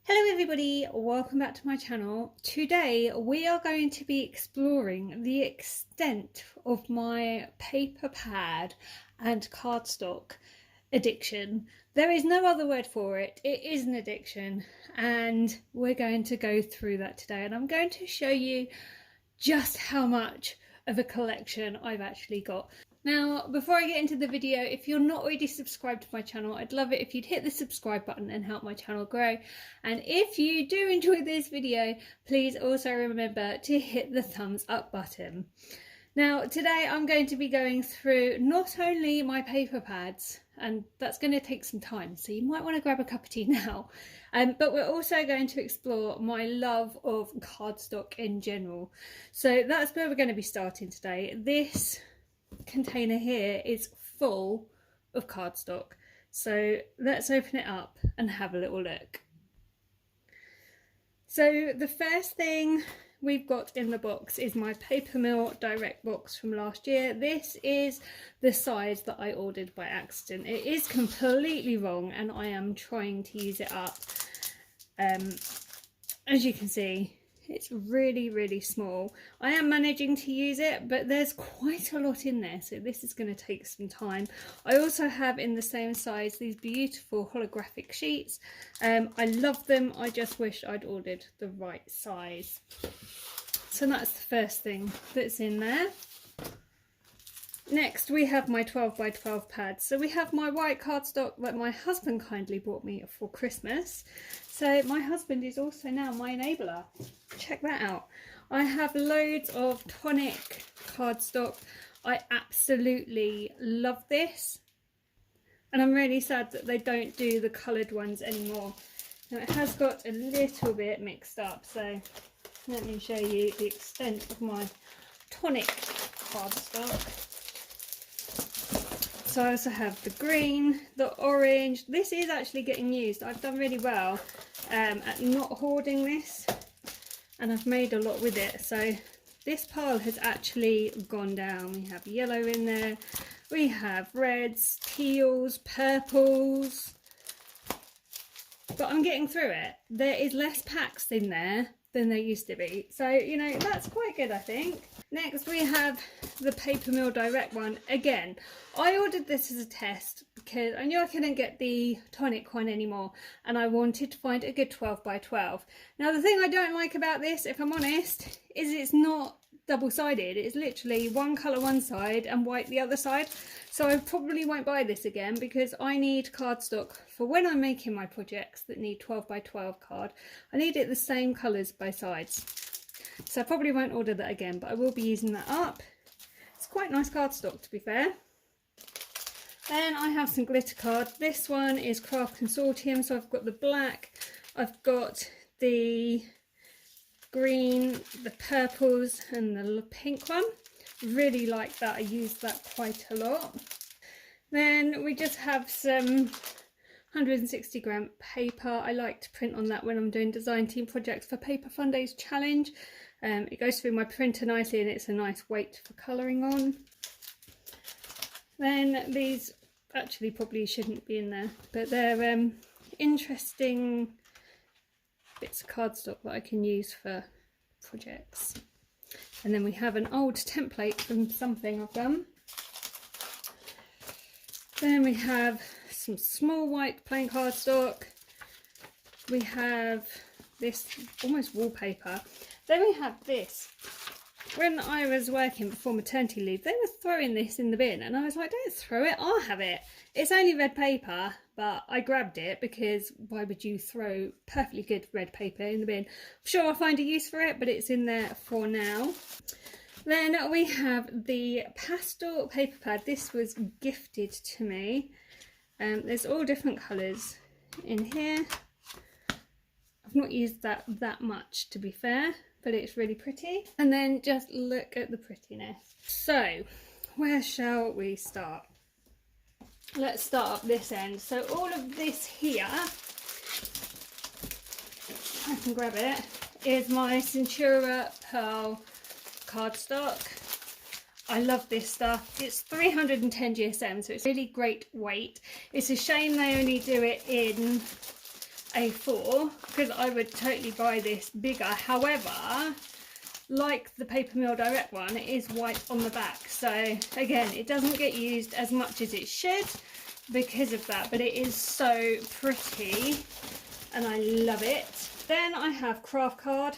Hello everybody, welcome back to my channel. Today we are going to be exploring the extent of my paper pad and cardstock addiction. There is no other word for it. It is an addiction and we're going to go through that today, and I'm going to show you just how much of a collection I've actually got. Now, before I get into the video, if you're not already subscribed to my channel, I'd love it if you'd hit the subscribe button and help my channel grow. And if you do enjoy this video, please also remember to hit the thumbs up button. Now, today I'm going to be going through not only my paper pads, and that's going to take some time, so you might want to grab a cup of tea now, but we're also going to explore my love of cardstock in general. So that's where we're going to be starting today. This container here is full of cardstock, so let's open it up and have a little look. So the first thing we've got in the box is my Paper Mill Direct box from last year. This is the size that I ordered by accident. It is completely wrong and I am trying to use it up. As you can see, it's really small. I am managing to use it, but there's quite a lot in there, so this is going to take some time. I also have in the same size these beautiful holographic sheets. I love them. I just wish I'd ordered the right size. So that's the first thing that's in there. Next we have my 12 by 12 pads. So we have my white cardstock that my husband kindly bought me for Christmas. So my husband is also now my enabler. Check that out. I have loads of tonic cardstock. I absolutely love this. And I'm really sad that they don't do the coloured ones anymore. Now it has got a little bit mixed up, so let me show you the extent of my tonic cardstock. So I also have the green, the orange. This is actually getting used. I've done really well at not hoarding this, and I've made a lot with it. So this pile has actually gone down. We have yellow in there, we have reds, teals, purples, but I'm getting through it. There is less packs in there than there used to be, so you know, that's quite good, I think. Next we have the Paper Mill Direct one. Again, I ordered this as a test because I knew I couldn't get the tonic one anymore and I wanted to find a good 12 by 12. Now the thing I don't like about this, if I'm honest, is it's not double-sided. It's literally one colour one side and white the other side. So I probably won't buy this again because I need cardstock for when I'm making my projects that need 12 by 12 card. I need it the same colours both sides. So I probably won't order that again, but I will be using that up. It's quite nice cardstock, to be fair. Then I have some glitter card. This one is Craft Consortium, so I've got the black, I've got the green, the purples and the pink one. Really like that. I use that quite a lot. Then we just have some 160 gram paper. I like to print on that when I'm doing design team projects for Paper Fun Days challenge. It goes through my printer nicely and it's a nice weight for colouring on. Then these actually probably shouldn't be in there, but they're interesting bits of cardstock that I can use for projects. And then we have an old template from something I've done. Then we have some small white plain cardstock. We have this almost wallpaper. Then we have this. When I was working before maternity leave, they were throwing this in the bin and I was like, don't throw it, I'll have it. It's only red paper, but I grabbed it because why would you throw perfectly good red paper in the bin? I'm sure I'll find a use for it, but it's in there for now. Then we have the pastel paper pad. This was gifted to me. There's all different colours in here. I've not used that much, to be fair, but it's really pretty. And then just look at the prettiness. So where shall we start? Let's start up this end. So all of this here, I can grab it, is my Centura Pearl cardstock. I love this stuff. It's 310 GSM, so it's really great weight. It's a shame they only do it in A4 because I would totally buy this bigger. However, like the Paper Mill Direct one, it is white on the back, so again it doesn't get used as much as it should because of that, but it is so pretty and I love it. Then I have Craft Card,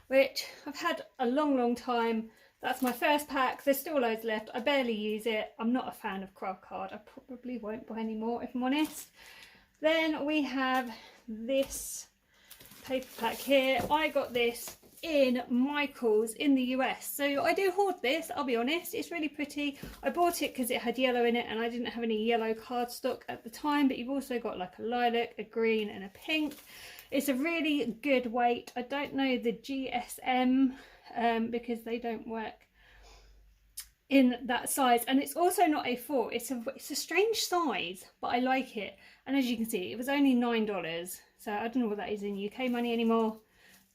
which I've had a long time. That's my first pack. There's still loads left. I barely use it. I'm not a fan of Craft Card. I probably won't buy any more if I'm honest. Then we have this paper pack here. I got this in Michael's in the US, so I do hoard this, I'll be honest. It's really pretty. I bought it because it had yellow in it and I didn't have any yellow cardstock at the time, but you've also got like a lilac, a green and a pink. It's a really good weight. I don't know the GSM because they don't work in that size, and it's also not A4. It's a strange size, but I like it. And as you can see, it was only $9, so I don't know what that is in UK money anymore.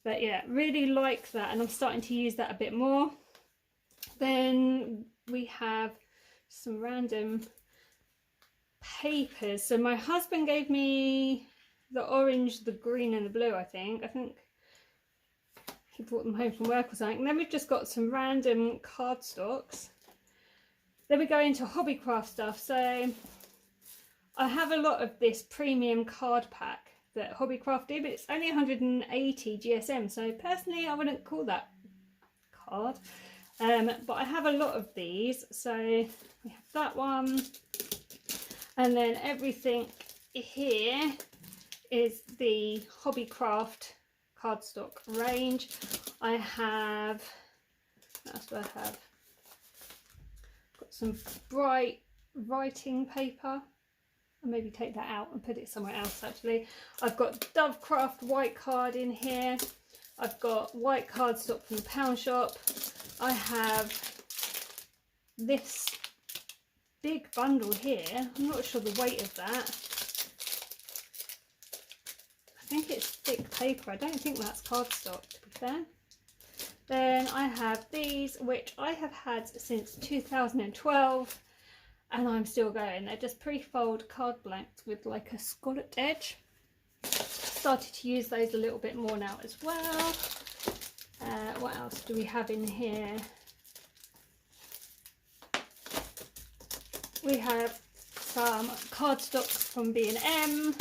But yeah, really like that, and I'm starting to use that a bit more. Then we have some random papers. So my husband gave me the orange, the green and the blue, I think he brought them home from work or something. And then we've just got some random cardstocks. Then we go into hobbycraft stuff. So I have a lot of this premium card pack that Hobbycraft did, but it's only 180 GSM, so personally I wouldn't call that card, but I have a lot of these. So we have that one, and then everything here is the Hobbycraft cardstock range. I have, what else do I have? Got some bright writing paper. I'll maybe take that out and put it somewhere else actually. I've got Dovecraft white card in here. I've got white cardstock from the pound shop. I have this big bundle here. I'm not sure the weight of that. I think it's thick paper. I don't think that's cardstock, to be fair. Then I have these, which I have had since 2012. And I'm still going. They're just pre-fold card blanks with like a scalloped edge. Started to use those a little bit more now as well. What else do we have in here? We have some cardstock from B&M.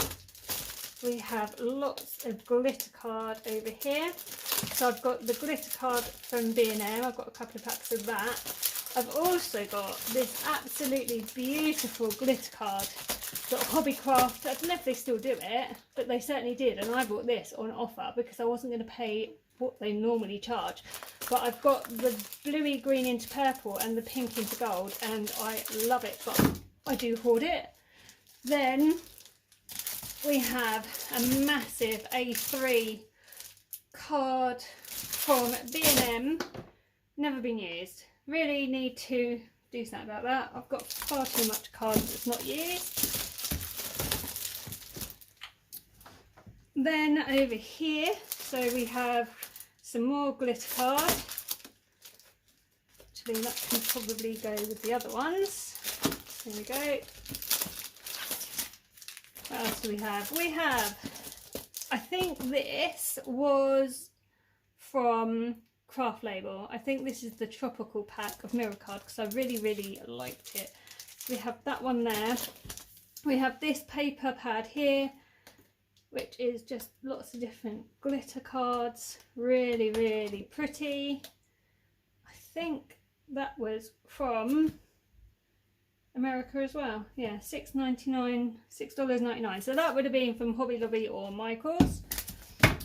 We have lots of glitter card over here. So I've got the glitter card from B&M. I've got a couple of packs of that. I've also got this absolutely beautiful glitter card that Hobbycraft, I don't know if they still do it, but they certainly did, and I bought this on offer because I wasn't going to pay what they normally charge. But I've got the bluey green into purple and the pink into gold, and I love it, but I do hoard it. Then we have a massive A3 card from B&M, never been used. Really need to do something about that. I've got far too much cards that's not used. Then over here, so we have some more glitter card. Actually, that can probably go with the other ones. There we go. What else do we have? We have, I think this was from Craft Label. I think this is the tropical pack of mirror card because I really liked it. We have that one there. We have this paper pad here, which is just lots of different glitter cards. Really pretty. I think that was from America as well. Yeah, $6.99. So that would have been from Hobby Lobby or Michael's.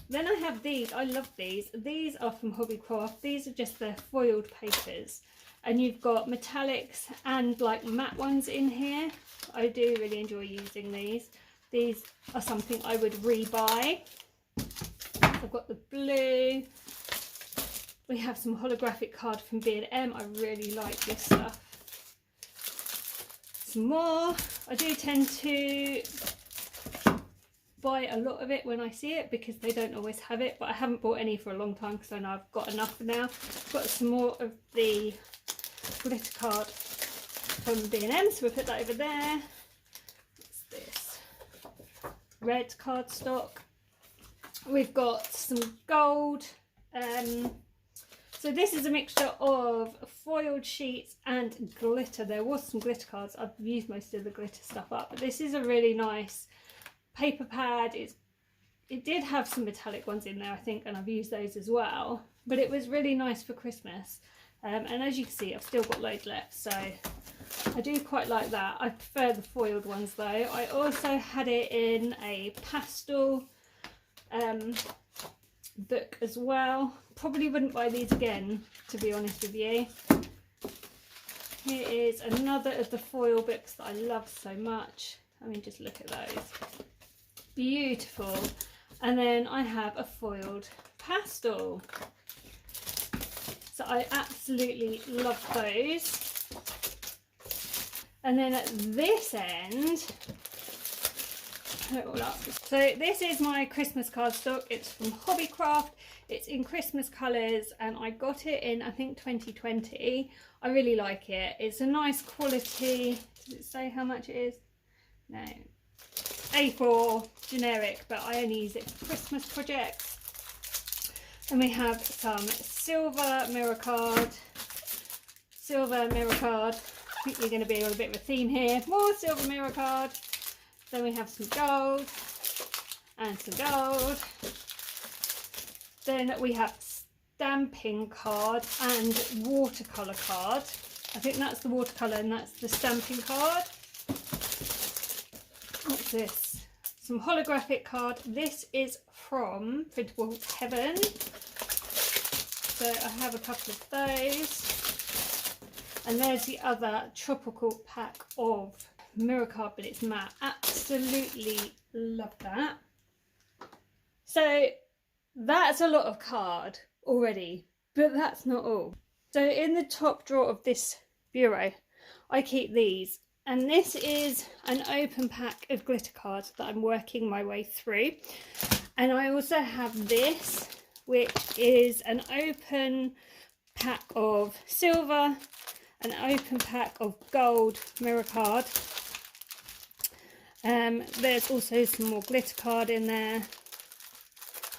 Then I have these. I love these. These are from Hobbycraft. These are just their foiled papers. And you've got metallics and like matte ones in here. I do really enjoy using these. These are something I would rebuy. I've got the blue. We have some holographic card from B&M. I really like this stuff. Some more. I do tend to buy a lot of it when I see it because they don't always have it, but I haven't bought any for a long time because I know I've got enough now. Got some more of the glitter card from B&M, so we'll put that over there. What's this? Red cardstock. we've got some gold. So this is a mixture of foiled sheets and glitter. There was some glitter cards. I've used most of the glitter stuff up, but this is a really nice paper pad. It did have some metallic ones in there, I think, and I've used those as well. But it was really nice for Christmas. And as you can see, I've still got loads left, so I do quite like that. I prefer the foiled ones though. I also had it in a pastel book as well. Probably wouldn't buy these again, to be honest with you. Here is another of the foil books that I love so much. I mean, just look at those. Beautiful. And then I have a foiled pastel. So I absolutely love those. And then at this end, put it all up. So this is my Christmas cardstock. It's from Hobbycraft. It's in Christmas colours and I got it in, I think, 2020. I really like it. It's a nice quality. Does it say how much it is? No. A4 generic, but I only use it for Christmas projects. And we have some silver mirror card. Silver mirror card. I think we're going to be on a bit of a theme here. More silver mirror card. Then we have some gold and some gold. Then we have stamping card and watercolour card. I think that's the watercolour and that's the stamping card. What's this? Some holographic card. This is from Printable Heaven. So I have a couple of those. And there's the other tropical pack of mirror card, but it's matte. Absolutely love that. So that's a lot of card already, but that's not all. So in the top drawer of this bureau, I keep these. And this is an open pack of glitter cards that I'm working my way through. And I also have this, which is an open pack of silver, an open pack of gold mirror card. There's also some more glitter card in there.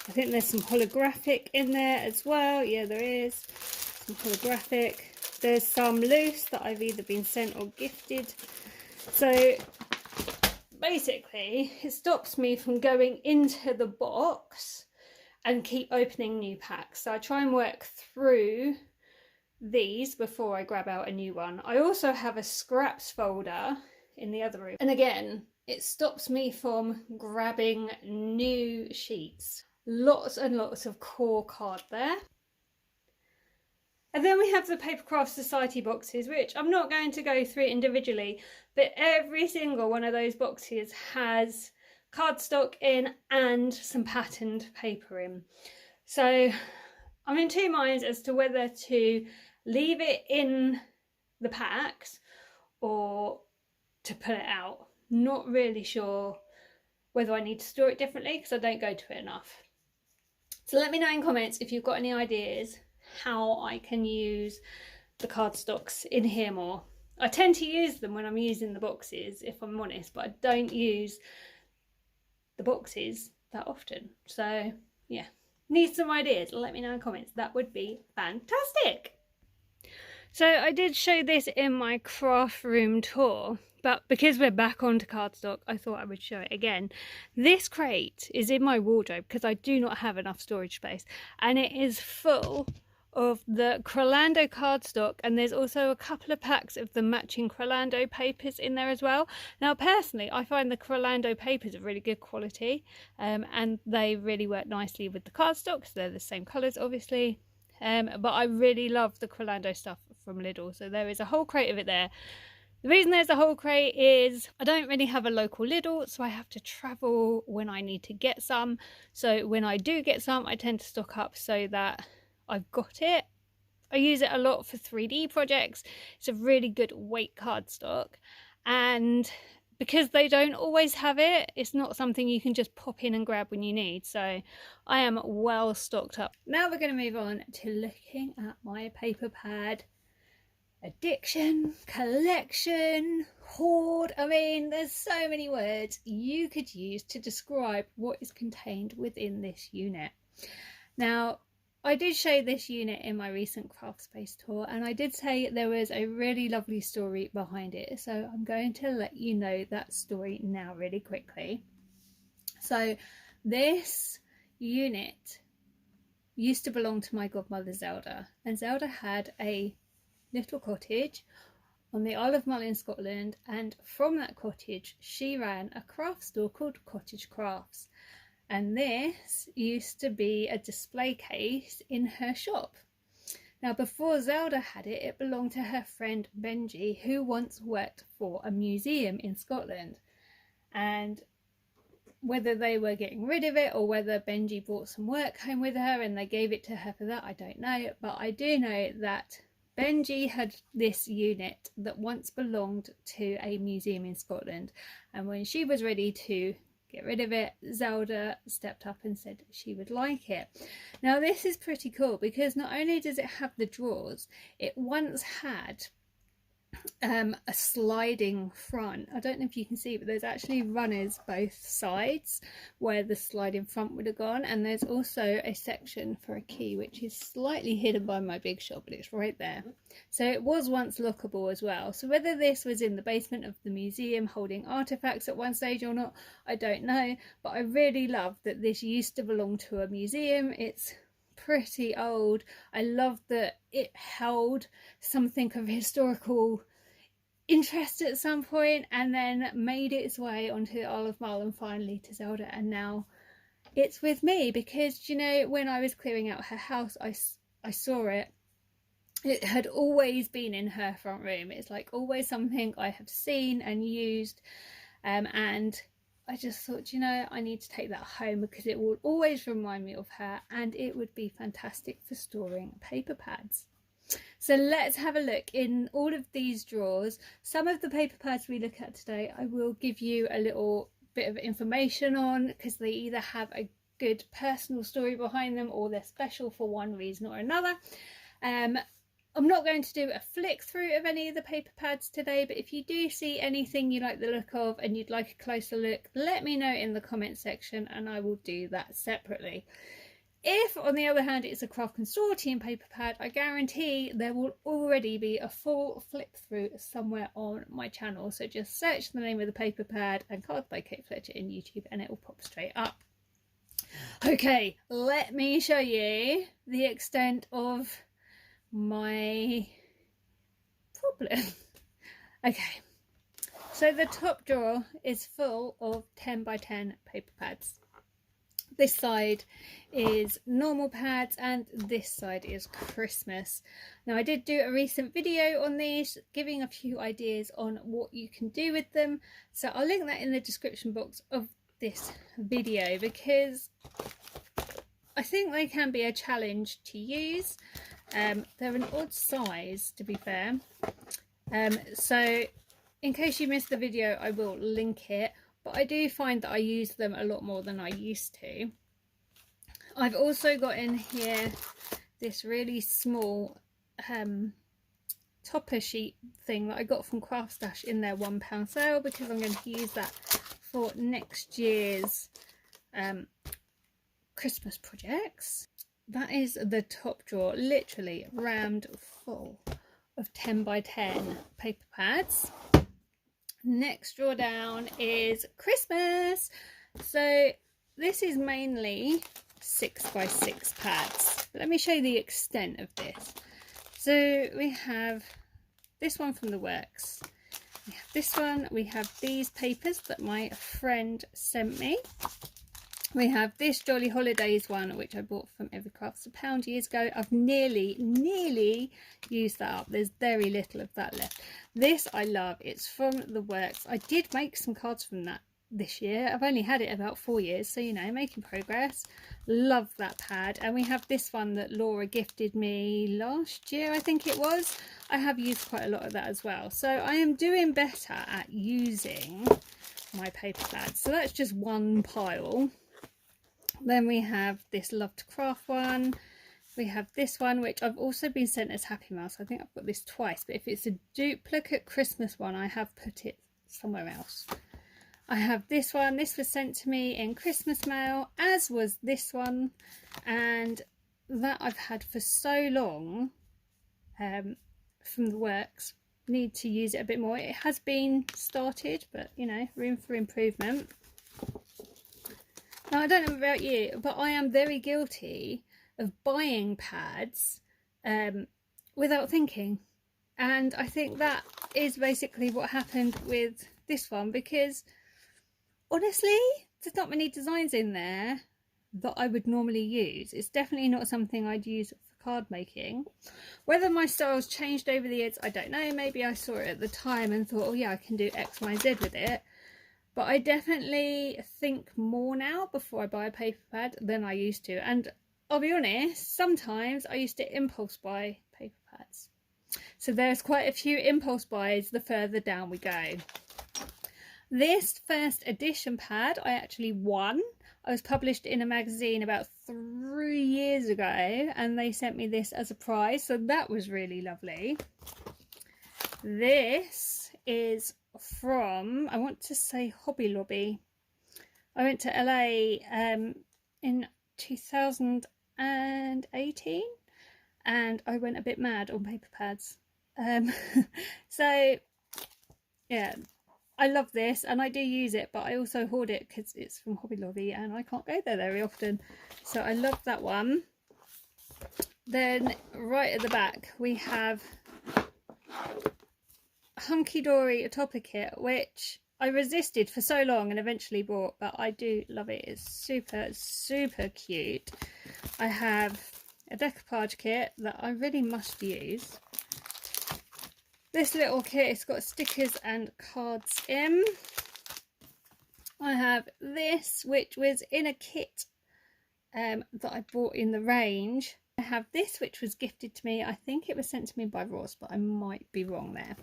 I think there's some holographic in there as well. Yeah, there is some holographic. There's some loose that I've either been sent or gifted. So basically it stops me from going into the box and keep opening new packs. So I try and work through these before I grab out a new one. I also have a scraps folder in the other room. And again, it stops me from grabbing new sheets. Lots and lots of core card there. And then we have the Papercraft Society boxes, which I'm not going to go through individually, but every single one of those boxes has cardstock in and some patterned paper in. So I'm in two minds as to whether to leave it in the packs or to put it out. Not really sure whether I need to store it differently because I don't go to it enough. So let me know in comments if you've got any ideas how I can use the cardstocks in here more. I tend to use them when I'm using the boxes, if I'm honest, but I don't use the boxes that often. So yeah, need some ideas. Let me know in comments. That would be fantastic. So I did show this in my craft room tour, but because we're back onto cardstock, I thought I would show it again. This crate is in my wardrobe because I do not have enough storage space, and it is full of the Crolando cardstock, and there's also a couple of packs of the matching Crolando papers in there as well. Now personally, I find the Crolando papers are really good quality, and they really work nicely with the cardstock, so they're the same colours obviously. But I really love the Crolando stuff from Lidl, so there is a whole crate of it there. The reason there's a whole crate is I don't really have a local Lidl, so I have to travel when I need to get some. So when I do get some, I tend to stock up so that I've got it. I use it a lot for 3D projects. It's a really good weight cardstock, and because they don't always have it, it's not something you can just pop in and grab when you need. So I am well stocked up. Now we're going to move on to looking at my paper pad addiction, collection, hoard. I mean, there's so many words you could use to describe what is contained within this unit. Now, I did show this unit in my recent craft space tour, and I did say there was a really lovely story behind it, so I'm going to let you know that story now really quickly. So this unit used to belong to my godmother Zelda, and Zelda had a little cottage on the Isle of Mull in Scotland, and from that cottage she ran a craft store called Cottage Crafts, and this used to be a display case in her shop. Now, before Zelda had it, it belonged to her friend Benji, who once worked for a museum in Scotland, and whether they were getting rid of it or whether Benji brought some work home with her and they gave it to her for that, I don't know, but I do know that Benji had this unit that once belonged to a museum in Scotland, and when she was ready to get rid of it, Zelda stepped up and said she would like it. Now, this is pretty cool because not only does it have the drawers, it once had a sliding front. I don't know if you can see, but there's actually runners both sides where the sliding front would have gone, and there's also a section for a key which is slightly hidden by my big shot, but it's right there. So it was once lockable as well. So whether this was in the basement of the museum holding artifacts at one stage or not, I don't know, but I really love that this used to belong to a museum. It's pretty old. I love that it held something of historical interest at some point and then made its way onto the Isle of Mull and finally to Zelda, and now it's with me because, you know, when I was clearing out her house, I saw it. It had always been in her front room. It's like always something I have seen and used, and I just thought, you know, I need to take that home because it will always remind me of her, and it would be fantastic for storing paper pads. So let's have a look in all of these drawers. Some of the paper pads we look at today I will give you a little bit of information on because they either have a good personal story behind them or they're special for one reason or another. I'm not going to do a flick through of any of the paper pads today, but if you do see anything you like the look of and you'd like a closer look, let me know in the comment section and I will do that separately. If, on the other hand, it's a Craft Consortium paper pad, I guarantee there will already be a full flip through somewhere on my channel. So just search the name of the paper pad and Cardsbykatefletcher in YouTube and it will pop straight up. Okay, let me show you the extent of my problem. Okay, so the top drawer is full of 10 by 10 paper pads. This side is normal pads and this side is Christmas. Now, I did do a recent video on these, giving a few ideas on what you can do with them, so I'll link that in the description box of this video because I think they can be a challenge to use. They're an odd size, to be fair, so in case you missed the video I will link it. But I do find that I use them a lot more than I used to. I've also got in here this really small topper sheet thing that I got from Craft Stash in their £1 sale because I'm going to use that for next year's Christmas projects. That is the top drawer, literally rammed full of 10 by 10 paper pads. Next drawer down is Christmas. So this is mainly 6 by 6 pads. Let me show you the extent of this. So we have this one from the works. We have this one. We have these papers that my friend sent me. We have this Jolly Holidays one, which I bought from Every Crafts a Pound years ago. I've nearly used that up. There's very little of that left. This I love. It's from the works. I did make some cards from that this year. I've only had it about 4 years, so you know, making progress. Love that pad. And we have this one that Laura gifted me last year, I think it was. I have used quite a lot of that as well. So I am doing better at using my paper pads. So that's just one pile. Then we have this Love to Craft one, We have this one, which I've also been sent as Happy Mail, so I think I've got this twice, but if it's a duplicate Christmas one, I have put it somewhere else. I have this one. This was sent to me in Christmas mail, as was this one, and that I've had for so long from the works. Need to use it a bit more. It has been started, but you know, room for improvement. Now, I don't know about you, but I am very guilty of buying pads without thinking, and I think that is basically what happened with this one, because honestly there's not many designs in there that I would normally use. It's definitely not something I'd use for card making. Whether my style's changed over the years, I don't know. Maybe I saw it at the time and thought, oh yeah, I can do X, Y, Z with it. But I definitely think more now before I buy a paper pad than I used to. And I'll be honest, sometimes I used to impulse buy paper pads. So there's quite a few impulse buys the further down we go. This first edition pad I actually won. I was published in a magazine about 3 years ago, and they sent me this as a prize, so that was really lovely. This is from, I want to say, Hobby Lobby. I went to LA in 2018 and I went a bit mad on paper pads. So yeah, I love this and I do use it, but I also hoard it because it's from Hobby Lobby and I can't go there very often. So I love that one. Then right at the back we have Hunky Dory Topic Kit, which I resisted for so long and eventually bought, but I do love it. It's super, super cute. I have a decoupage kit that I really must use. This little kit, it's got stickers and cards in. I have this, which was in a kit that I bought in the range. I have this, which was gifted to me. I think it was sent to me by Ross, but I might be wrong there.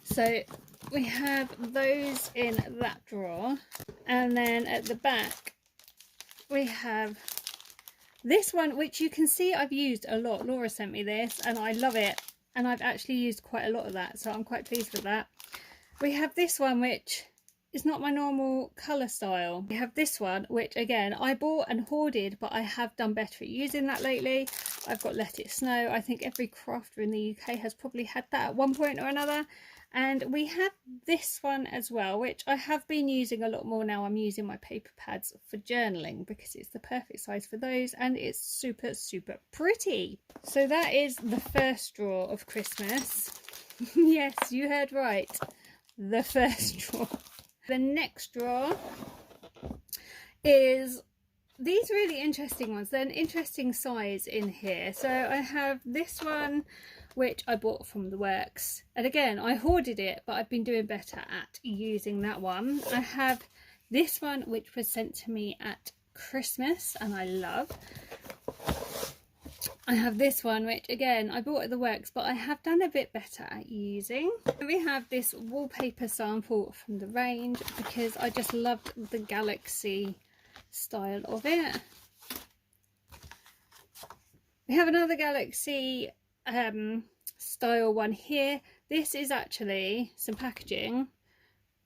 So we have those in that drawer, and then at the back we have this one, which you can see I've used a lot. Laura sent me this and I love it, and I've actually used quite a lot of that, so I'm quite pleased with that. We have this one, which is not my normal colour style. We have this one, which again I bought and hoarded, but I have done better at using that lately. I've got Let It Snow. I think every crafter in the UK has probably had that at one point or another. And we have this one as well, which I have been using a lot more now. I'm using my paper pads for journaling because it's the perfect size for those, and it's super, super pretty. So that is the first drawer of Christmas. Yes, you heard right. The first drawer. The next drawer is these really interesting ones. They're an interesting size in here. So I have this one, which I bought from the works, and again I hoarded it, but I've been doing better at using that one. I have this one, which was sent to me at Christmas and I love. I have this one, which again I bought at the works, but I have done a bit better at using. We have this wallpaper sample from the range because I just loved the galaxy style of it. We have another galaxy style one here. This is actually some packaging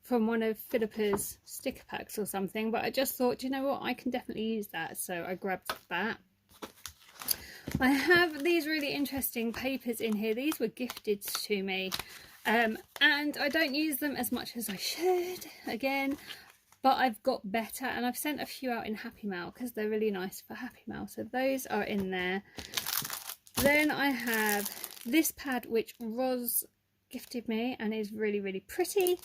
from one of Philippa's sticker packs or something, but I just thought, you know what, I can definitely use that, so I grabbed that. I have these really interesting papers in here. These were gifted to me, and I don't use them as much as I should, again, but I've got better, and I've sent a few out in Happy Mail because they're really nice for Happy Mail, so those are in there. Then I have this pad, which Roz gifted me and is really, really pretty.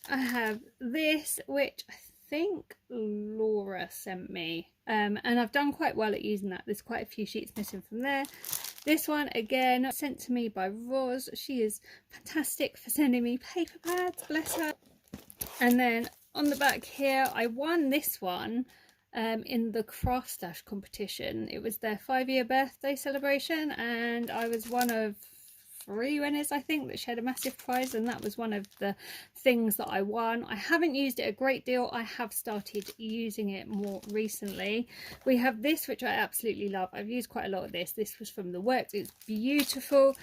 I have this, which I think Laura sent me, and I've done quite well at using that. There's quite a few sheets missing from there. This one, again, sent to me by Roz. She is fantastic for sending me paper pads, bless her. And then on the back here, I won this one in the Craft Stash competition. It was their 5-year birthday celebration, and I was one of 3 winners, I think, that shared a massive prize, and that was one of the things that I won. I haven't used it a great deal. I have started using it more recently. We have this, which I absolutely love. I've used quite a lot of this. This was from the Works. It's beautiful.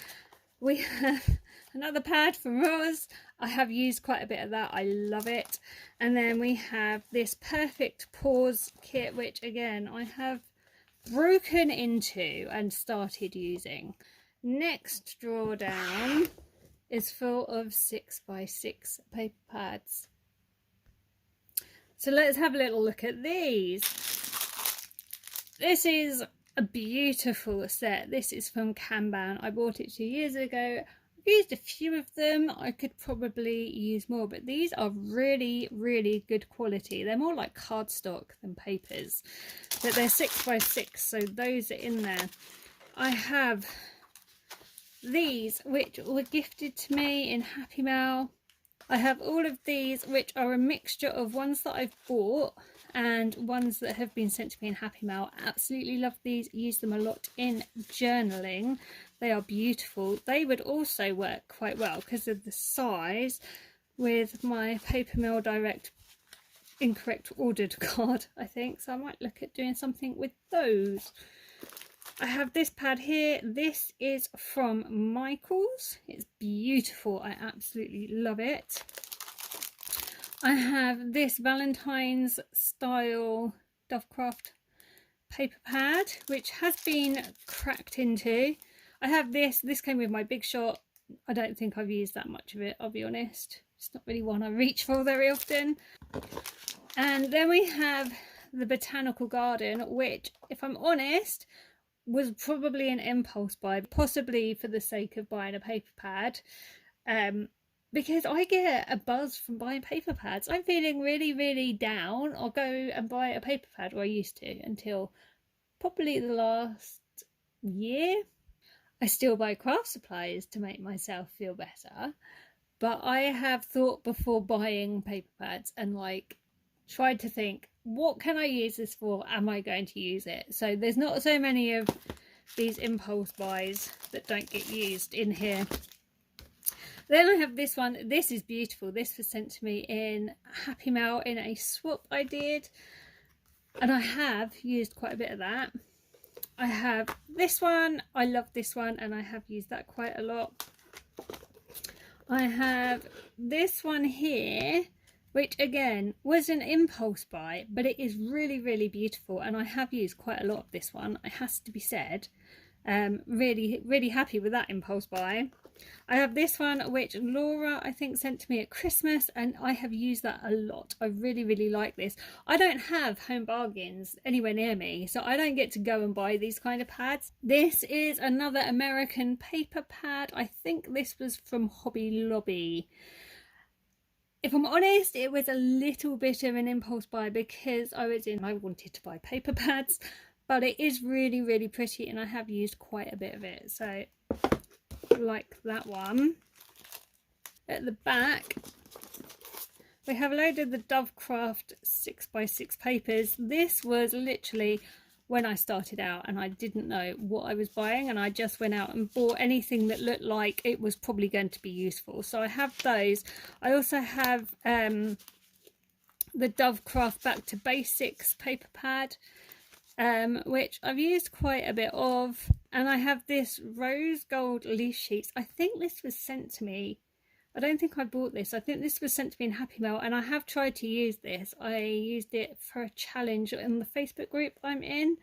We have another pad from Roz. I have used quite a bit of that. I love it. And then we have this Perfect Pause kit, which again I have broken into and started using. Next drawdown is full of 6x6 paper pads. So let's have a little look at these. This is a beautiful set. This is from Kanban. I bought it 2 years ago. I've used a few of them. I could probably use more, but these are really, really good quality. They're more like cardstock than papers, but they're 6x6, so those are in there. I have these, which were gifted to me in Happy Mail. I have all of these, which are a mixture of ones that I've bought and ones that have been sent to me in Happy Mail. Absolutely love these. Use them a lot in journaling. They are beautiful. They would also work quite well because of the size with my Paper Mill Direct incorrect ordered card, I think. So I might look at doing something with those. I have this pad here. This is from Michaels. It's beautiful. I absolutely love it. I have this Valentine's style Dovecraft paper pad, which has been cracked into. I have this. This came with my Big Shot. I don't think I've used that much of it, I'll be honest. It's not really one I reach for very often. And then we have the Botanical Garden, which, if I'm honest, was probably an impulse buy, possibly for the sake of buying a paper pad. Because I get a buzz from buying paper pads. I'm feeling really, really down. I'll go and buy a paper pad, or I used to, until probably the last year. I still buy craft supplies to make myself feel better. But I have thought before buying paper pads and like tried to think, what can I use this for? Am I going to use it? So there's not so many of these impulse buys that don't get used in here. Then I have this one. This is beautiful. This was sent to me in Happy Mail in a swap I did, and I have used quite a bit of that. I have this one. I love this one, and I have used that quite a lot. I have this one here, which again was an impulse buy, but it is really, really beautiful, and I have used quite a lot of this one, it has to be said. Really, really happy with that impulse buy. I have this one, which Laura, I think, sent to me at Christmas, and I have used that a lot. I really, really like this. I don't have Home Bargains anywhere near me, so I don't get to go and buy these kind of pads. This is another American paper pad. I think this was from Hobby Lobby. If I'm honest, it was a little bit of an impulse buy because I wanted to buy paper pads, but it is really, really pretty, and I have used quite a bit of it. So like that one. At the back we have loaded the Dovecraft 6x6 papers. This was literally when I started out and I didn't know what I was buying, and I just went out and bought anything that looked like it was probably going to be useful. So I have those. I also have the Dovecraft Back to Basics paper pad, which I've used quite a bit of. And I have this rose gold leaf sheets. I think this was sent to me. I don't think I bought this. I think this was sent to me in Happy Mail, and I have tried to use this. I used it for a challenge in the Facebook group I'm in.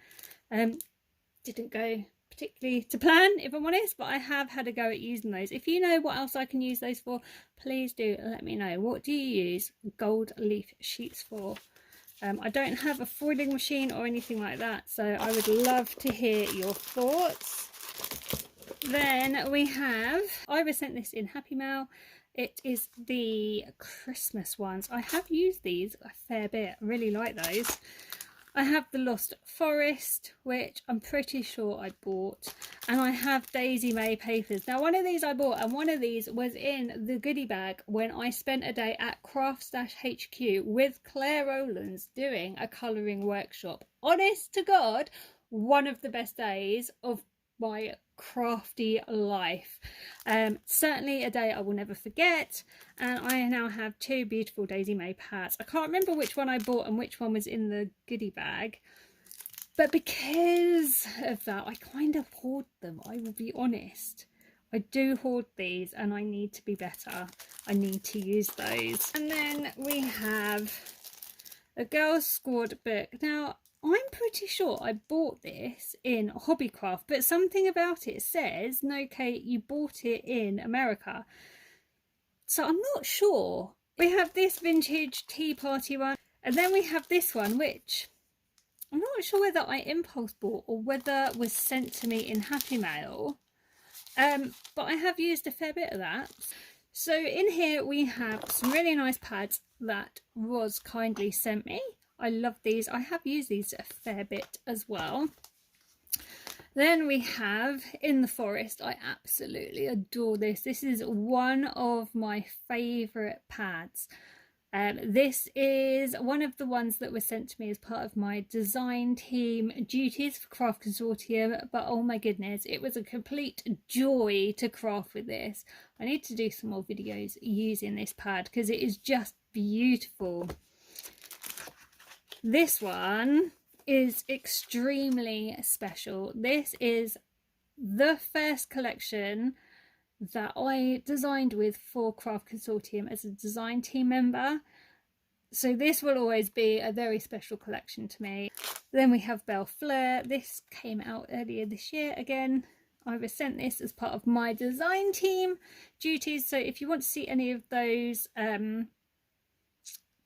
Didn't go particularly to plan, if I'm honest, but I have had a go at using those. If you know what else I can use those for, please do let me know. What do you use gold leaf sheets for? I don't have a foiling machine or anything like that, so I would love to hear your thoughts. Then we have, I was sent this in Happy Mail. It is the Christmas ones. I have used these a fair bit. I really like those. I have the Lost Forest, which I'm pretty sure I bought, and I have Daisy May papers. Now, one of these I bought, and one of these was in the goodie bag when I spent a day at Crafts HQ with Claire Rowlands doing a colouring workshop. Honest to God, one of the best days of my crafty life. Certainly a day I will never forget. And I now have 2 beautiful Daisy May pads. I can't remember which one I bought and which one was in the goodie bag, but because of that I kind of hoard them, I will be honest. I do hoard these and I need to be better. I need to use those. And then we have a Girls Squad book. Now, I'm pretty sure I bought this in Hobbycraft, but something about it says, no, Kate, you bought it in America. So I'm not sure. We have this vintage Tea Party one, and then we have this one, which I'm not sure whether I impulse bought or whether was sent to me in Happy Mail. But I have used a fair bit of that. So in here we have some really nice pads that Roz kindly sent me. I love these. I have used these a fair bit as well. Then we have In the Forest. I absolutely adore this. This is one of my favourite pads. This is one of the ones that was sent to me as part of my design team duties for Craft Consortium, but oh my goodness, it was a complete joy to craft with this. I need to do some more videos using this pad because it is just beautiful. This one is extremely special. This is the first collection that I designed with for Craft Consortium as a design team member. So this will always be a very special collection to me. Then we have Belle Fleur. This came out earlier this year again. I was sent this as part of my design team duties. So if you want to see any of those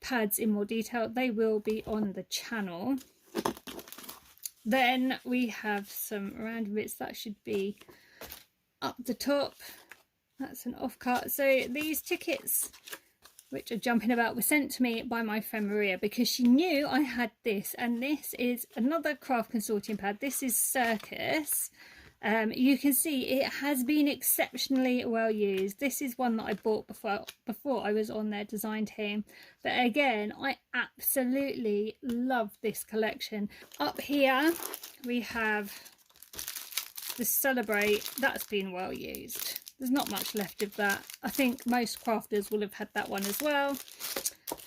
pads in more detail, they will be on the channel. Then we have some random bits that should be up the top. That's an off cut. So these tickets, which are jumping about, were sent to me by my friend Maria because she knew I had this, and this is another Craft Consortium pad. This is Circus. You can see it has been exceptionally well used. This is one that I bought before I was on their design team. But again, I absolutely love this collection. Up here we have the Celebrate. That's been well used. There's not much left of that. I think most crafters will have had that one as well.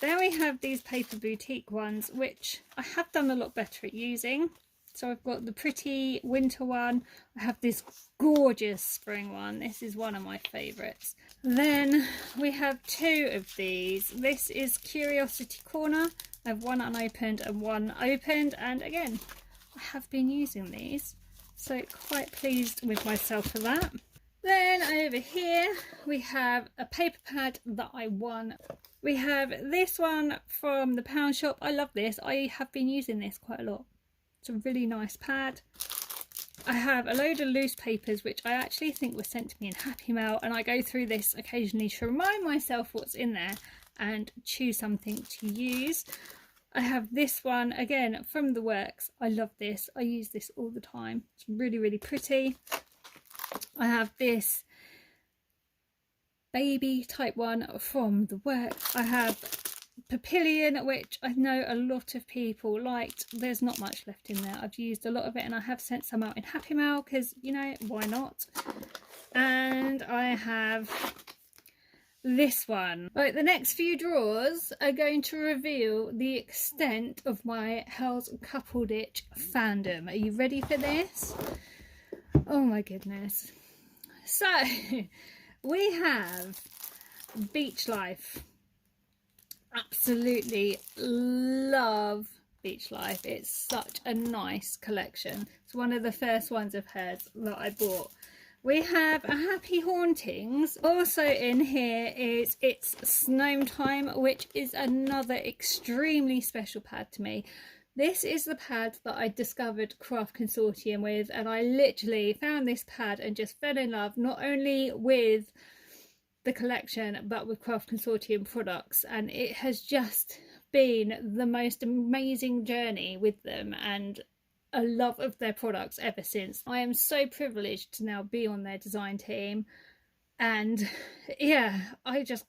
Then we have these Paper Boutique ones, which I have done a lot better at using. So I've got the pretty winter one. I have this gorgeous spring one. This is one of my favourites. Then we have 2 of these. This is Curiosity Corner. I have one unopened and one opened. And again, I have been using these. So quite pleased with myself for that. Then over here we have a paper pad that I won. We have this one from the Pound Shop. I love this. I have been using this quite a lot. It's a really nice pad. I have a load of loose papers which I actually think were sent to me in Happy Mail, and I go through this occasionally to remind myself what's in there and choose something to use. I have this one again from the works. I love this. I use this all the time. It's really, really pretty. I have this baby type one from the works. I have Papillion, which I know a lot of people liked. There's not much left in there. I've used a lot of it, and I have sent some out in Happy Mail because, you know, why not? And I have this one. Right, the next few drawers are going to reveal the extent of my Hell's Couple Ditch fandom. Are you ready for this? Oh my goodness. So we have Beach Life. Absolutely love Beach Life. It's such a nice collection. It's one of the first ones of hers that I bought. We have a Happy Hauntings. Also in here is It's Gnome Time, which is another extremely special pad to me. This is the pad that I discovered Craft Consortium with, and I literally found this pad and just fell in love not only with the collection but with Craft Consortium products, and it has just been the most amazing journey with them and a love of their products ever since. I am so privileged to now be on their design team, and yeah, I just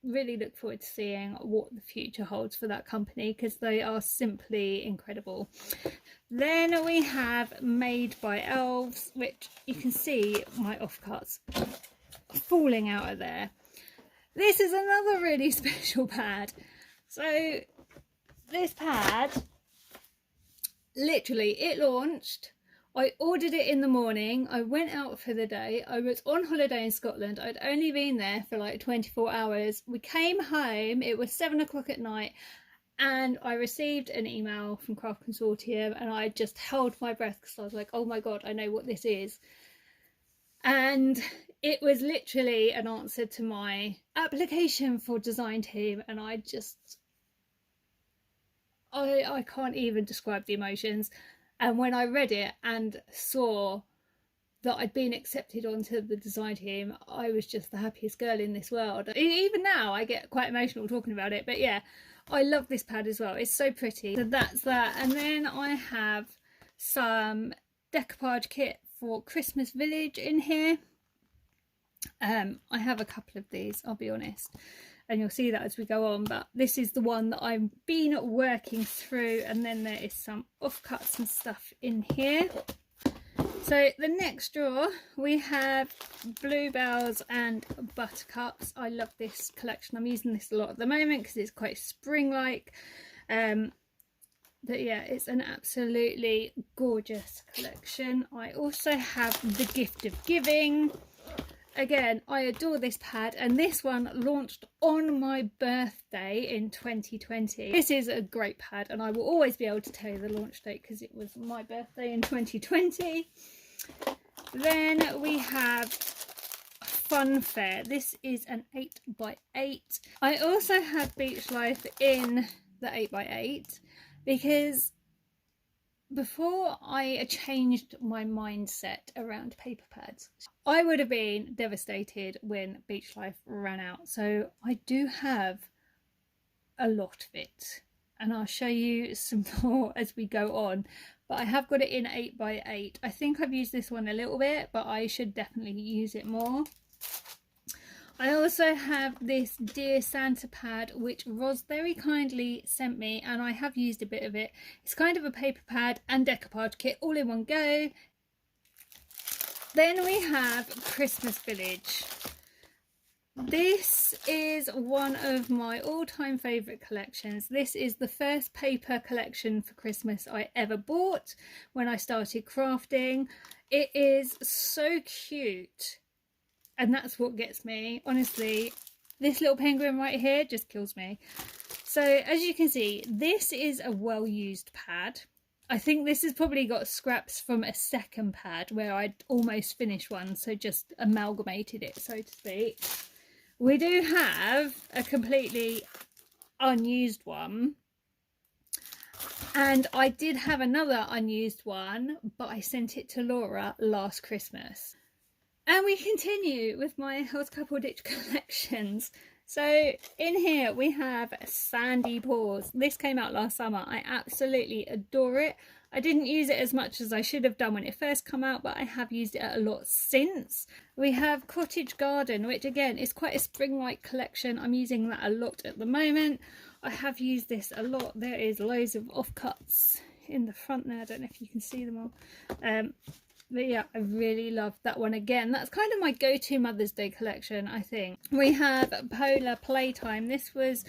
really look forward to seeing what the future holds for that company, because they are simply incredible. Then we have Made by Elves, which you can see my offcuts falling out of there. This is another really special pad. So this pad, literally, it launched. I ordered it in the morning. I went out for the day. I was on holiday in Scotland. I'd only been there for like 24 hours. We came home. It was 7 o'clock at night. And I received an email from Craft Consortium. And I just held my breath because I was like, oh my God, I know what this is. And it was literally an answer to my application for design team. And I can't even describe the emotions. And when I read it and saw that I'd been accepted onto the design team, I was just the happiest girl in this world. Even now, I get quite emotional talking about it. But yeah, I love this pad as well. It's so pretty. So that's that. And then I have some decoupage kit for Christmas Village in here. I have a couple of these, I'll be honest. And you'll see that as we go on, but this is the one that I've been working through, and then there is some offcuts and stuff in here. So the next drawer we have Bluebells and Buttercups. I love this collection. I'm using this a lot at the moment because it's quite spring-like. But yeah, it's an absolutely gorgeous collection. I also have The Gift of Giving. Again, I adore this pad, and this one launched on my birthday in 2020. This is a great pad, and I will always be able to tell you the launch date because it was my birthday in 2020. Then we have Fun Fair. This is an 8x8. I also have Beach Life in the 8x8 because before I changed my mindset around paper pads, I would have been devastated when Beach Life ran out. So I do have a lot of it, and I'll show you some more as we go on. But I have got it in 8x8. I think I've used this one a little bit, but I should definitely use it more. I also have this Dear Santa pad, which Roz very kindly sent me, and I have used a bit of it. It's kind of a paper pad and decoupage kit all in one go. Then we have Christmas Village. This is one of my all-time favourite collections. This is the first paper collection for Christmas I ever bought when I started crafting. It is so cute. And that's what gets me, honestly. This little penguin right here just kills me. So as you can see, this is a well-used pad. I think this has probably got scraps from a second pad where I'd almost finished one, so just amalgamated it, so to speak. We do have a completely unused one. And I did have another unused one, but I sent it to Laura last Christmas. And we continue with my Hot Couple Ditch collections. So in here we have Sandy Paws. This came out last summer. I absolutely adore it. I didn't use it as much as I should have done when it first came out, but I have used it a lot since. We have Cottage Garden, which again is quite a spring-like collection. I'm using that a lot at the moment. I have used this a lot. There is loads of offcuts in the front there. I don't know if you can see them all. But yeah, I really love that one again. That's kind of my go-to Mother's Day collection, I think. We have Polar Playtime. This was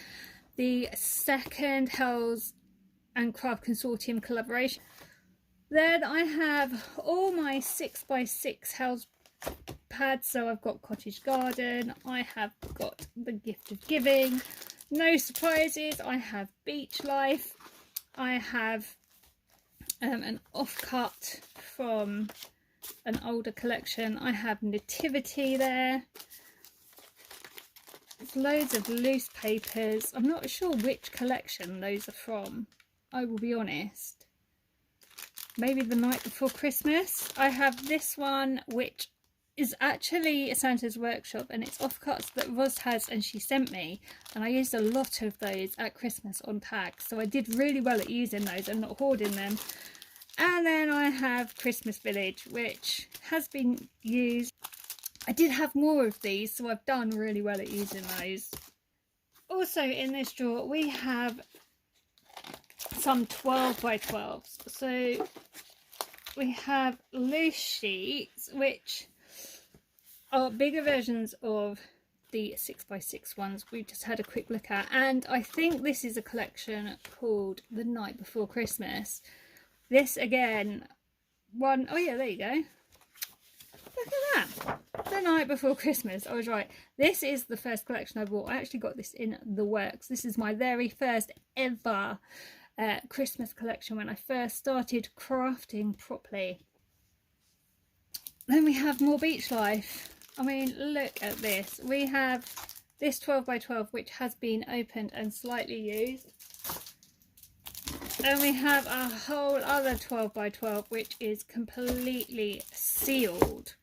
the second Hells and Craft Consortium collaboration. Then I have all my 6x6 Hells pads. So I've got Cottage Garden. I have got The Gift of Giving. No surprises. I have Beach Life. I have an offcut from an older collection. I have Nativity there. There's loads of loose papers. I'm not sure which collection those are from, I will be honest. Maybe The Night Before Christmas. I have this one, which is actually Santa's Workshop, and it's offcuts that Roz has and she sent me, and I used a lot of those at Christmas on tags, so I did really well at using those and not hoarding them. And then I have Christmas Village, which has been used. I did have more of these, so I've done really well at using those. Also in this drawer we have some 12 by 12s. So we have loose sheets, which are bigger versions of the 6 by 6 ones we've just had a quick look at, and I think this is a collection called The Night Before Christmas. This again, one, oh yeah, there you go. Look at that, The Night Before Christmas. I was right. This is the first collection I bought. I actually got this in the works. This is my very first ever Christmas collection when I first started crafting properly. Then we have more beach life. I mean, look at this. We have this 12 by 12 which has been opened and slightly used. And we have a whole other 12 by 12 which is completely sealed.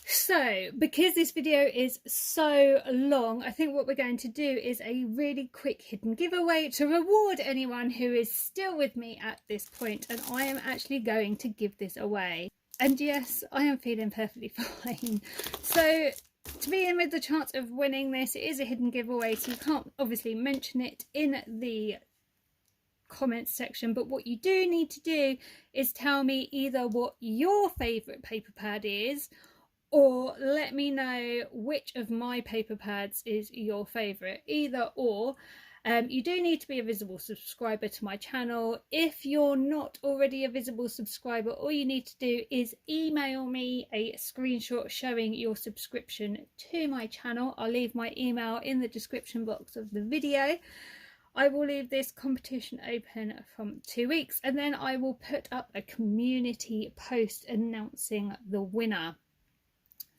So, because this video is so long, I think what we're going to do is a really quick hidden giveaway to reward anyone who is still with me at this point, and I am actually going to give this away. And yes, I am feeling perfectly fine. So, to be in with the chance of winning this, it is a hidden giveaway, so you can't obviously mention it in the comments section, but what you do need to do is tell me either what your favourite paper pad is, or let me know which of my paper pads is your favourite. Either or. You do need to be a visible subscriber to my channel. If you're not already a visible subscriber, all you need to do is email me a screenshot showing your subscription to my channel. I'll leave my email in the description box of the video. I will leave this competition open from 2 weeks, and then I will put up a community post announcing the winner.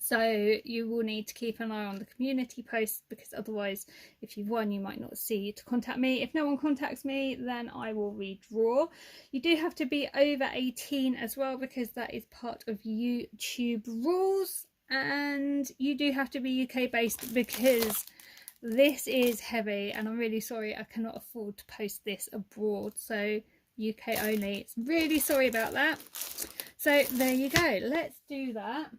So you will need to keep an eye on the community posts, because otherwise if you've won you might not see to contact me. If no one contacts me, then I will redraw. You do have to be over 18 as well, because that is part of YouTube rules, and you do have to be UK based because this is heavy and I'm really sorry I cannot afford to post this abroad, so UK only. It's really sorry about that. So there you go, let's do that.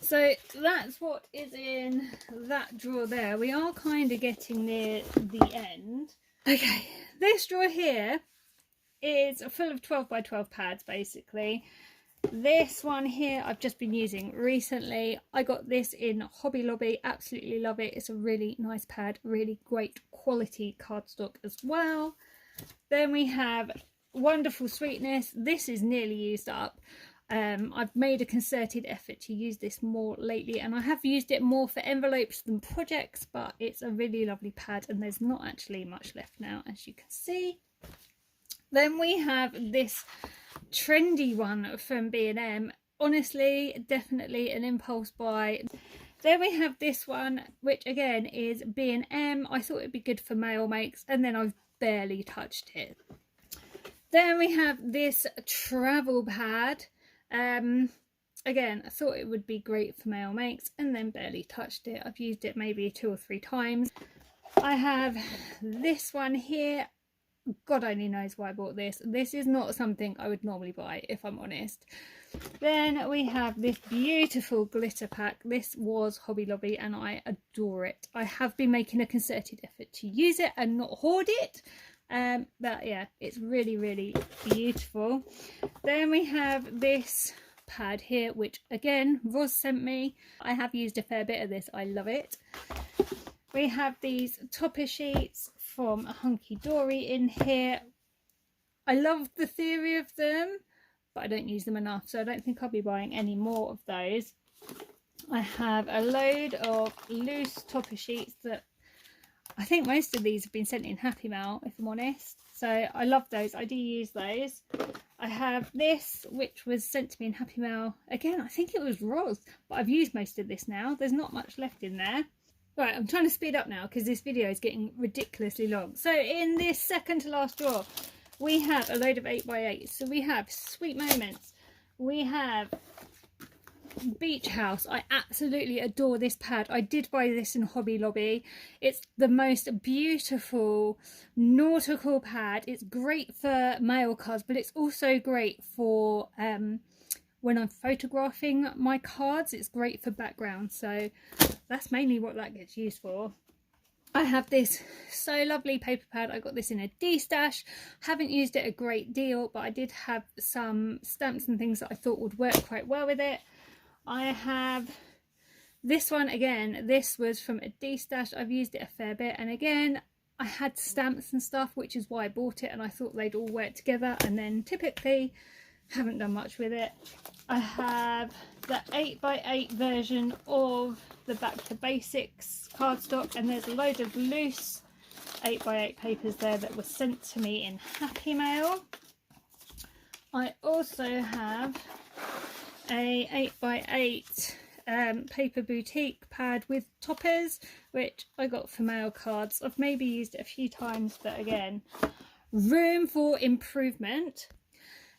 So that's what is in that drawer there. We are kind of getting near the end. Okay, this drawer here is full of 12 by 12 pads basically. This one here I've just been using recently. I got this in Hobby Lobby, absolutely love it. It's a really nice pad, really great quality cardstock as well. Then we have Wonderful Sweetness. This is nearly used up. I've made a concerted effort to use this more lately, and I have used it more for envelopes than projects, but it's a really lovely pad and there's not actually much left now, as you can see. Then we have this trendy one from B&M. Honestly, definitely an impulse buy. Then we have this one, which again is B&M. I thought it'd be good for mail makes, and then I've barely touched it. Then we have this travel pad. Again, I thought it would be great for mail makes, and then barely touched it. I've used it maybe 2 or 3 times. I have this one here. God only knows why I bought this. This is not something I would normally buy, if I'm honest. Then we have this beautiful glitter pack. This was Hobby Lobby and I adore it. I have been making a concerted effort to use it and not hoard it. But yeah, it's really, really beautiful. Then we have this pad here, which again Roz sent me. I have used a fair bit of this. I love it. We have these topper sheets from Hunky Dory in here. I love the theory of them, but I don't use them enough, so I don't think I'll be buying any more of those. I have a load of loose topper sheets that I think most of these have been sent in Happy Mail, if I'm honest. So I love those. I do use those. I have this, which was sent to me in Happy Mail. Again, I think it was Roz, but I've used most of this now. There's not much left in there. Right, I'm trying to speed up now because this video is getting ridiculously long. So in this second to last drawer, we have a load of 8x8. So we have Sweet Moments. We have Beach House. I absolutely adore this pad. I did buy this in Hobby Lobby. It's the most beautiful nautical pad. It's great for mail cards, but it's also great for when I'm photographing my cards. It's great for background, so that's mainly what that gets used for. I have this so lovely paper pad. I got this in a D-stash. Haven't used it a great deal, but I did have some stamps and things that I thought would work quite well with it. I have this one again. This was from a D-stash. I've used it a fair bit, and again I had stamps and stuff, which is why I bought it, and I thought they'd all work together, and then typically haven't done much with it. I have the 8x8 version of the Back to Basics cardstock, and there's a load of loose 8x8 papers there that were sent to me in Happy Mail. I also have a 8x8 paper boutique pad with toppers, which I got for mail cards. I've maybe used it a few times, but again, room for improvement.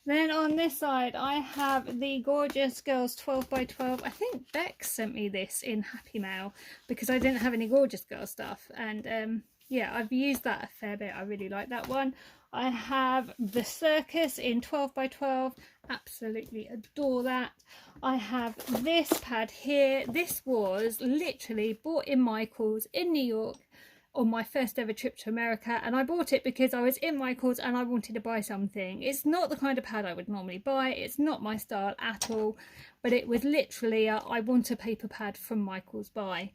Then on this side I have the Gorgeous Girls 12x12. I think Bex sent me this in Happy Mail because I didn't have any Gorgeous Girl stuff, and yeah, I've used that a fair bit. I really like that one. I have the Circus in 12x12. Absolutely adore that. I have this pad here. This was literally bought in Michael's in New York on my first ever trip to America, and I bought it because I was in Michael's and I wanted to buy something. It's not the kind of pad I would normally buy, it's not my style at all, but it was literally I want a paper pad from Michael's buy.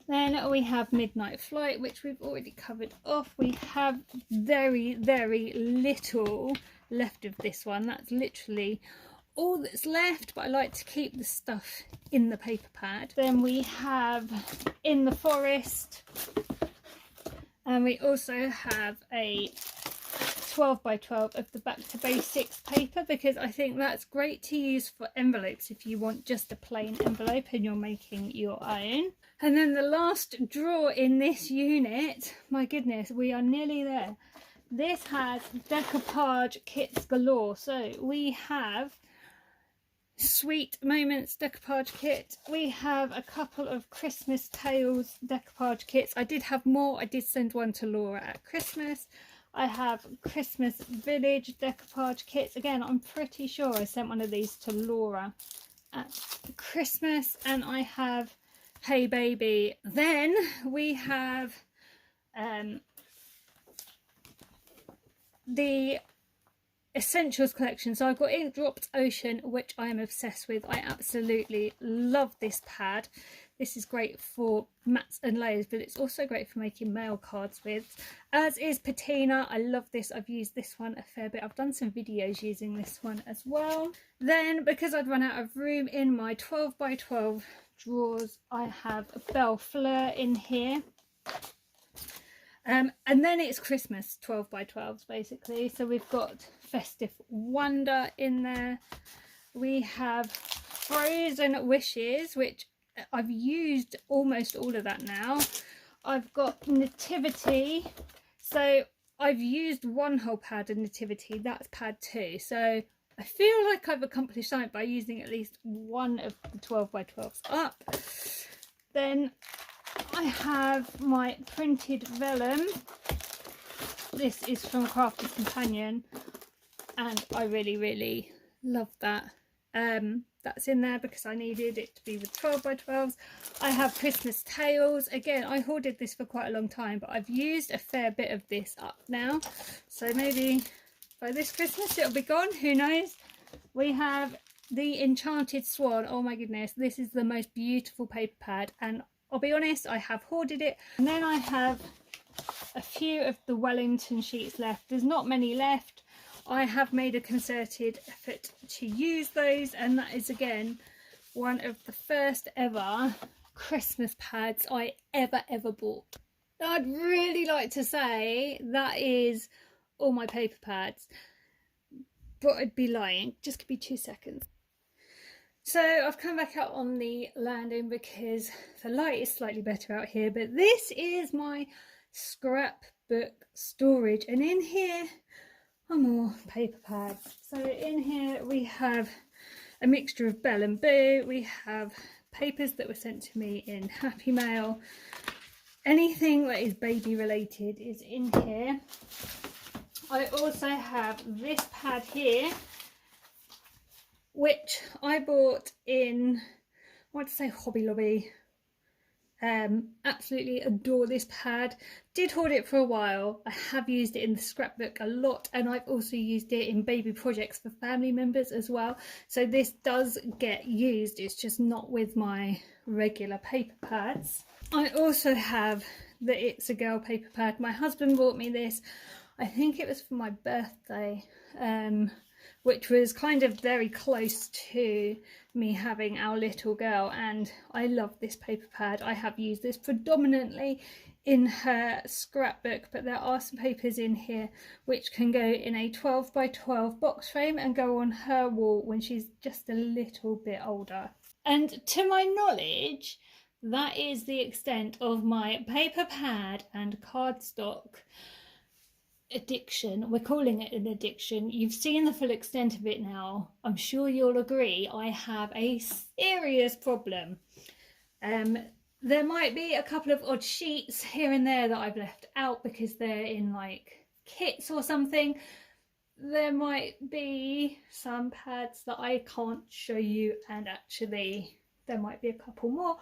Then we have Midnight Flight, which we've already covered off. We have very little left of this one. That's literally all that's left, but I like to keep the stuff in the paper pad. Then we have In the Forest, and we also have a 12x12 of the Back to Basics paper, because I think that's great to use for envelopes if you want just a plain envelope and you're making your own. And then the last drawer in this unit, my goodness, we are nearly there. This has decoupage kits galore. So we have Sweet Moments decoupage kit. We have a couple of Christmas Tales decoupage kits. I did have more. I did send one to Laura at Christmas. I have Christmas Village decoupage kits. Again, I'm pretty sure I sent one of these to Laura at Christmas. And I have Hey Baby. Then we have the Essentials collection. So I've got Ink Drops Ocean, which I am obsessed with. I absolutely love this pad. This is great for mats and layers, but it's also great for making mail cards with, as is Patina. I love this. I've used this one a fair bit. I've done some videos using this one as well. Then, because I'd run out of room in my 12x12 drawers, I have a Belle Fleur in here. And then it's Christmas 12x12s basically. So we've got Festive Wonder in there. We have Frozen Wishes, which I've used almost all of that now. I've got Nativity. So I've used one whole pad of Nativity. That's pad 2. So I feel like I've accomplished something by using at least one of the 12x12s up. Then I have my printed vellum. This is from Craft Consortium, and I really love that. That's in there because I needed it to be with 12x12s. I have Christmas Tales. Again, I hoarded this for quite a long time, but I've used a fair bit of this up now. So maybe by this Christmas it'll be gone, who knows. We have the Enchanted Swan. Oh my goodness, this is the most beautiful paper pad, and I'll be honest, I have hoarded it. And then I have a few of the Wellington sheets left. There's not many left. I have made a concerted effort to use those, and that is again one of the first ever Christmas pads I ever bought. I'd really like to say that is all my paper pads, but I'd be lying. Just give me 2 seconds. So I've come back out on the landing because the light is slightly better out here, but this is my scrapbook storage, and in here are more paper pads. So in here we have a mixture of Belle and Boo. We have papers that were sent to me in Happy Mail. Anything that is baby related is in here. I also have this pad here, which I bought in, I want to say Hobby Lobby. Absolutely adore this pad. Did hoard it for a while. I have used it in the scrapbook a lot, and I've also used it in baby projects for family members as well. So this does get used, it's just not with my regular paper pads. I also have the It's a Girl paper pad. My husband bought me this, I think it was for my birthday, which was kind of very close to me having our little girl, and I love this paper pad. I have used this predominantly in her scrapbook, but there are some papers in here which can go in a 12 by 12 box frame and go on her wall when she's just a little bit older. And to my knowledge, that is the extent of my paper pad and cardstock addiction. We're calling it an addiction. You've seen the full extent of it now. I'm sure you'll agree I have a serious problem. There might be a couple of odd sheets here and there that I've left out because they're in like kits or something. There might be some pads that I can't show you, and actually there might be a couple more,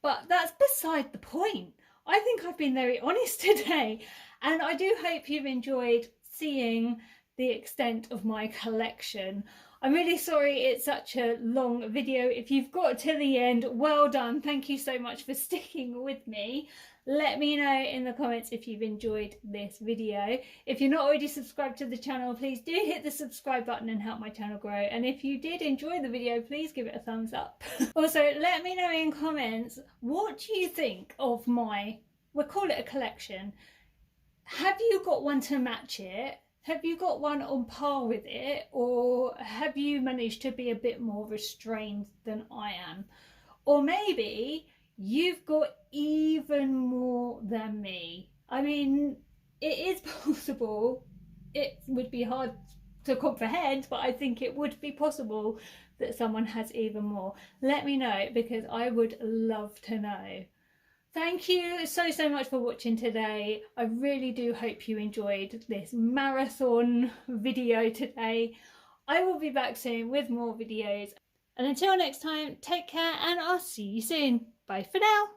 but that's beside the point. I think I've been very honest today, and I do hope you've enjoyed seeing the extent of my collection. I'm really sorry it's such a long video. If you've got to the end, well done. Thank you so much for sticking with me. Let me know in the comments if you've enjoyed this video. If you're not already subscribed to the channel, please do hit the subscribe button and help my channel grow. And if you did enjoy the video, please give it a thumbs up. Also, let me know in comments, what do you think of my, we'll call it a collection. Have you got one to match it? Have you got one on par with it? Or have you managed to be a bit more restrained than I am? Or maybe you've got even more than me. I mean, it is possible. It would be hard to comprehend, but I think it would be possible that someone has even more. Let me know, because I would love to know. Thank you so much for watching today. I really do hope you enjoyed this marathon video today. I will be back soon with more videos. And until next time, take care, and I'll see you soon. Bye for now.